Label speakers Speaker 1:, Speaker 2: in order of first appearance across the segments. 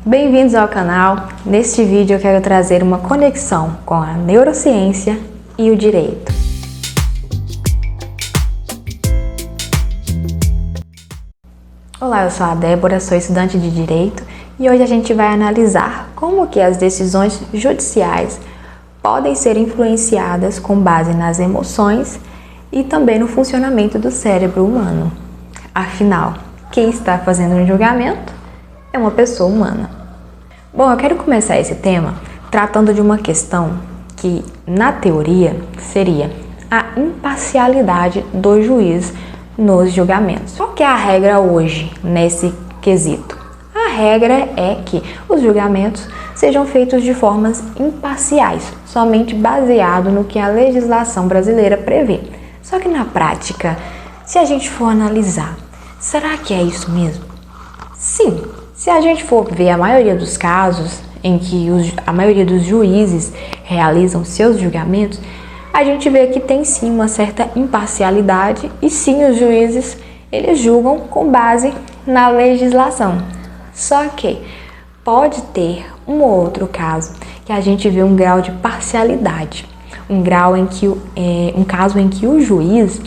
Speaker 1: Bem-vindos ao canal. Neste vídeo eu quero trazer uma conexão com a neurociência e o direito. Olá, eu sou a Débora, sou estudante de Direito e hoje a gente vai analisar como que as decisões judiciais podem ser influenciadas com base nas emoções e também no funcionamento do cérebro humano. Afinal, quem está fazendo um julgamento é uma pessoa humana. Bom, eu quero começar esse tema tratando de uma questão que, na teoria, seria a imparcialidade do juiz nos julgamentos. Qual que é a regra hoje nesse quesito? A regra é que os julgamentos sejam feitos de formas imparciais, somente baseado no que a legislação brasileira prevê. Só que na prática, se a gente for analisar, será que é isso mesmo? Sim, se a gente for ver a maioria dos casos em que a maioria dos juízes realizam seus julgamentos, a gente vê que tem sim uma certa imparcialidade e sim os juízes eles julgam com base na legislação. Só que pode ter um ou outro caso que a gente vê um grau de parcialidade, um caso em que o juiz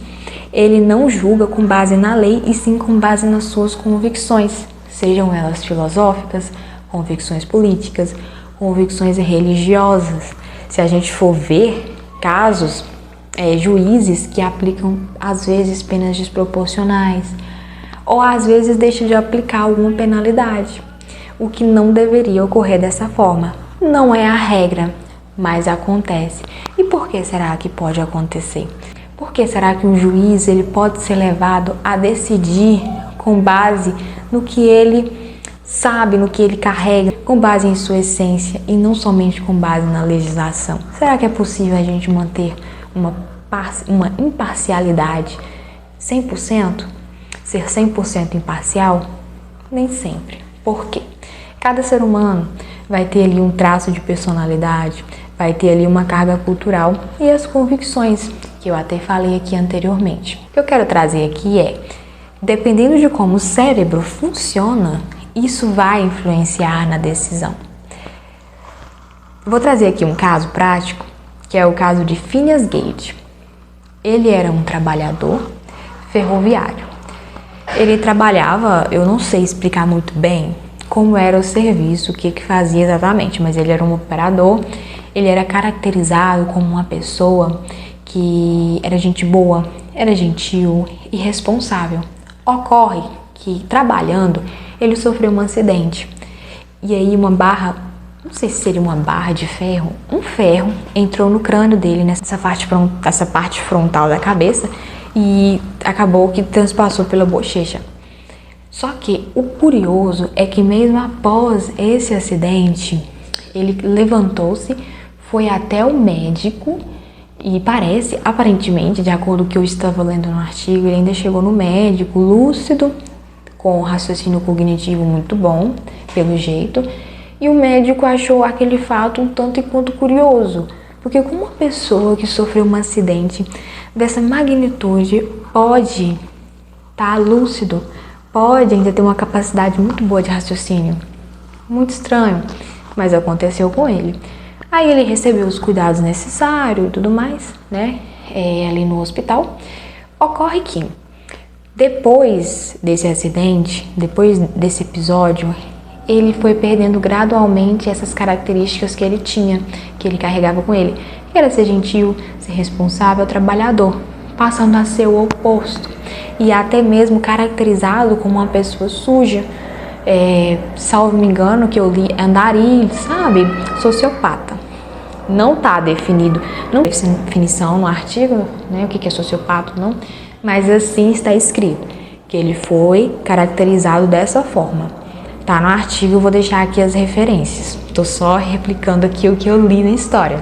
Speaker 1: ele não julga com base na lei e sim com base nas suas convicções, sejam elas filosóficas, convicções políticas, convicções religiosas. Se a gente for ver casos, juízes que aplicam às vezes penas desproporcionais ou às vezes deixam de aplicar alguma penalidade, o que não deveria ocorrer dessa forma. Não é a regra, mas acontece. E por que será que pode acontecer? Por que será que um juiz ele pode ser levado a decidir com base no que ele sabe, no que ele carrega, com base em sua essência e não somente com base na legislação? Será que é possível a gente manter uma imparcialidade 100%? Ser 100% imparcial? Nem sempre. Por quê? Cada ser humano vai ter ali um traço de personalidade, vai ter ali uma carga cultural e as convicções, que eu até falei aqui anteriormente. O que eu quero trazer aqui é, dependendo de como o cérebro funciona, isso vai influenciar na decisão. Vou trazer aqui um caso prático, que é o caso de Phineas Gage. Ele era um trabalhador ferroviário. Ele trabalhava, eu não sei explicar muito bem como era o serviço, o que fazia exatamente, mas ele era um operador, ele era caracterizado como uma pessoa que era gente boa, era gentil e responsável. Ocorre que, trabalhando, ele sofreu um acidente. E aí uma barra, não sei se seria uma barra de ferro, um ferro entrou no crânio dele, nessa parte frontal da cabeça, e acabou que transpassou pela bochecha. Só que o curioso é que mesmo após esse acidente, ele levantou-se, foi até o médico e aparentemente, de acordo com o que eu estava lendo no artigo, ele ainda chegou no médico lúcido, com um raciocínio cognitivo muito bom, pelo jeito, e o médico achou aquele fato um tanto e quanto curioso, porque como uma pessoa que sofreu um acidente dessa magnitude pode estar lúcido, pode ainda ter uma capacidade muito boa de raciocínio. Muito estranho, mas aconteceu com ele. Aí ele recebeu os cuidados necessários e tudo mais, né? Ali no hospital. Ocorre que depois desse acidente, depois desse episódio, ele foi perdendo gradualmente essas características que ele tinha, que ele carregava com ele, que era ser gentil, ser responsável, trabalhador, passando a ser o oposto e até mesmo caracterizado como uma pessoa suja, salvo me engano, que eu li, andarilho, sabe? Sociopata. Não está definido, não tem definição no artigo, né, o que é sociopata, não, mas assim está escrito, que ele foi caracterizado dessa forma. Tá no artigo, eu vou deixar aqui as referências. Tô só replicando aqui o que eu li na história.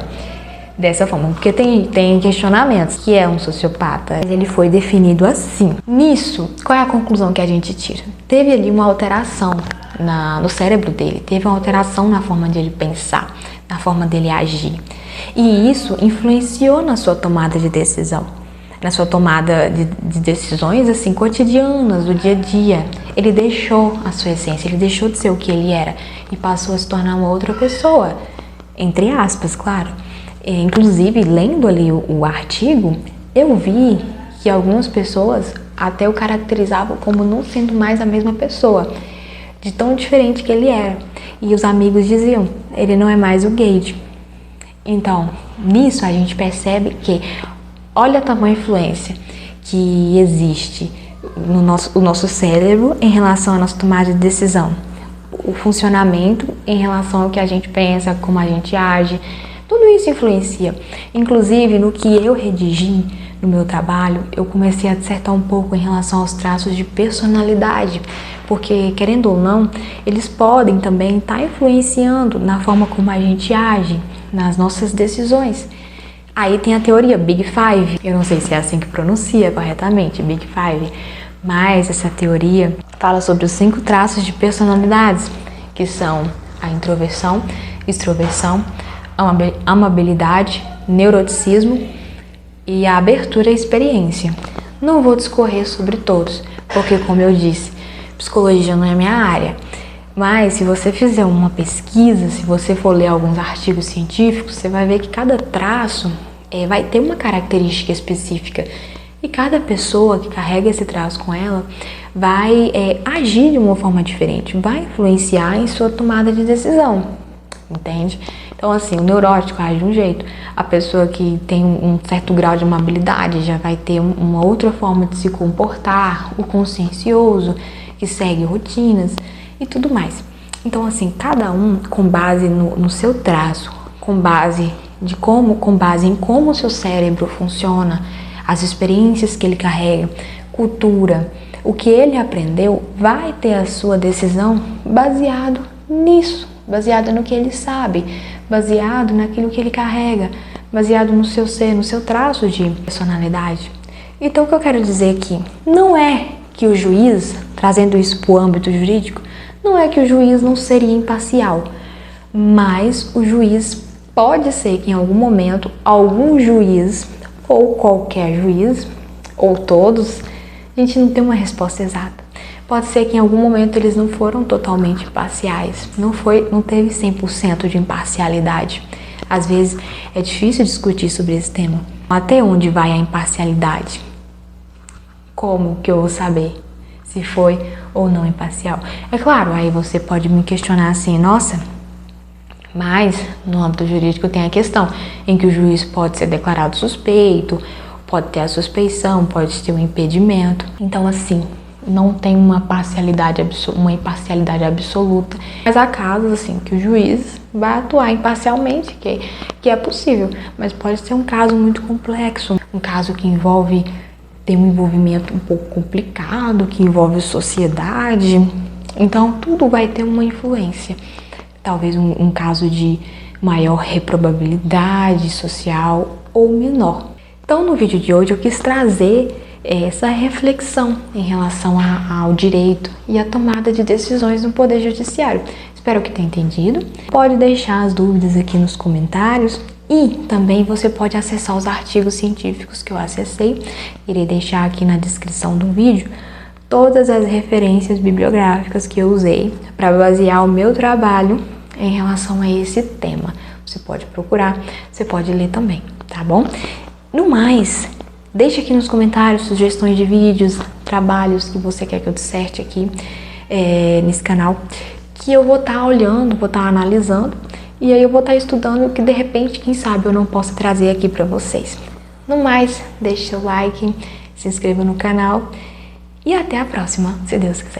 Speaker 1: Dessa forma, porque tem questionamentos, que é um sociopata, mas ele foi definido assim. Nisso, qual é a conclusão que a gente tira? Teve ali uma alteração no cérebro dele, teve uma alteração na forma de ele pensar, na forma dele agir. E isso influenciou na sua tomada de decisão. na sua tomada de decisões assim cotidianas, do dia a dia. Ele deixou a sua essência, ele deixou de ser o que ele era e passou a se tornar uma outra pessoa, entre aspas, claro. Inclusive, lendo ali o artigo, eu vi que algumas pessoas até o caracterizavam como não sendo mais a mesma pessoa, de tão diferente que ele era. E os amigos diziam, ele não é mais o Gage. Então, nisso a gente percebe que, olha a tamanha influência que existe no nosso cérebro em relação à nossa tomada de decisão. O funcionamento em relação ao que a gente pensa, como a gente age, tudo isso influencia. Inclusive, no que eu redigi no meu trabalho, eu comecei a dissertar um pouco em relação aos traços de personalidade, porque, querendo ou não, eles podem também estar influenciando na forma como a gente age, nas nossas decisões. Aí tem a teoria Big Five, eu não sei se é assim que pronuncia corretamente, Big Five, mas essa teoria fala sobre os 5 traços de personalidades, que são a introversão, extroversão, amabilidade, neuroticismo e a abertura à experiência. Não vou discorrer sobre todos, porque, como eu disse, psicologia não é minha área. Mas se você fizer uma pesquisa, se você for ler alguns artigos científicos, você vai ver que cada traço vai ter uma característica específica. E cada pessoa que carrega esse traço com ela vai agir de uma forma diferente, vai influenciar em sua tomada de decisão, entende? Então, assim, o neurótico age de um jeito, a pessoa que tem um certo grau de amabilidade já vai ter uma outra forma de se comportar, o consciencioso, que segue rotinas e tudo mais. Então, assim, cada um com base no seu traço, com base em como o seu cérebro funciona, as experiências que ele carrega, cultura, o que ele aprendeu, vai ter a sua decisão baseado nisso, baseado no que ele sabe, baseado naquilo que ele carrega, baseado no seu ser, no seu traço de personalidade. Então, o que eu quero dizer aqui, não é que o juiz, trazendo isso para o âmbito jurídico, não é que o juiz não seria imparcial, mas o juiz pode ser que em algum momento, algum juiz, ou qualquer juiz, ou todos, a gente não tem uma resposta exata. Pode ser que em algum momento eles não foram totalmente imparciais, não teve 100% de imparcialidade. Às vezes é difícil discutir sobre esse tema. Até onde vai a imparcialidade? Como que eu vou saber se foi ou não imparcial? É claro, aí você pode me questionar assim, nossa, mas no âmbito jurídico tem a questão em que o juiz pode ser declarado suspeito, pode ter a suspeição, pode ter um impedimento. Então, assim, não tem uma imparcialidade absoluta, mas há casos assim que o juiz vai atuar imparcialmente, que é possível, mas pode ser um caso muito complexo, um caso que tem um envolvimento um pouco complicado, que envolve sociedade, então tudo vai ter uma influência. Talvez um caso de maior reprobabilidade social ou menor. Então, no vídeo de hoje eu quis trazer essa reflexão em relação ao direito e à tomada de decisões no Poder Judiciário. Espero que tenha entendido. Pode deixar as dúvidas aqui nos comentários e também você pode acessar os artigos científicos que eu acessei. Irei deixar aqui na descrição do vídeo todas as referências bibliográficas que eu usei para basear o meu trabalho em relação a esse tema. Você pode procurar, você pode ler também, tá bom? No mais, deixe aqui nos comentários sugestões de vídeos, trabalhos que você quer que eu disserte aqui nesse canal, que eu vou estar olhando, vou estar analisando, e aí eu vou estar estudando que de repente, quem sabe, eu não possa trazer aqui para vocês. No mais, deixe seu like, se inscreva no canal e até a próxima, se Deus quiser.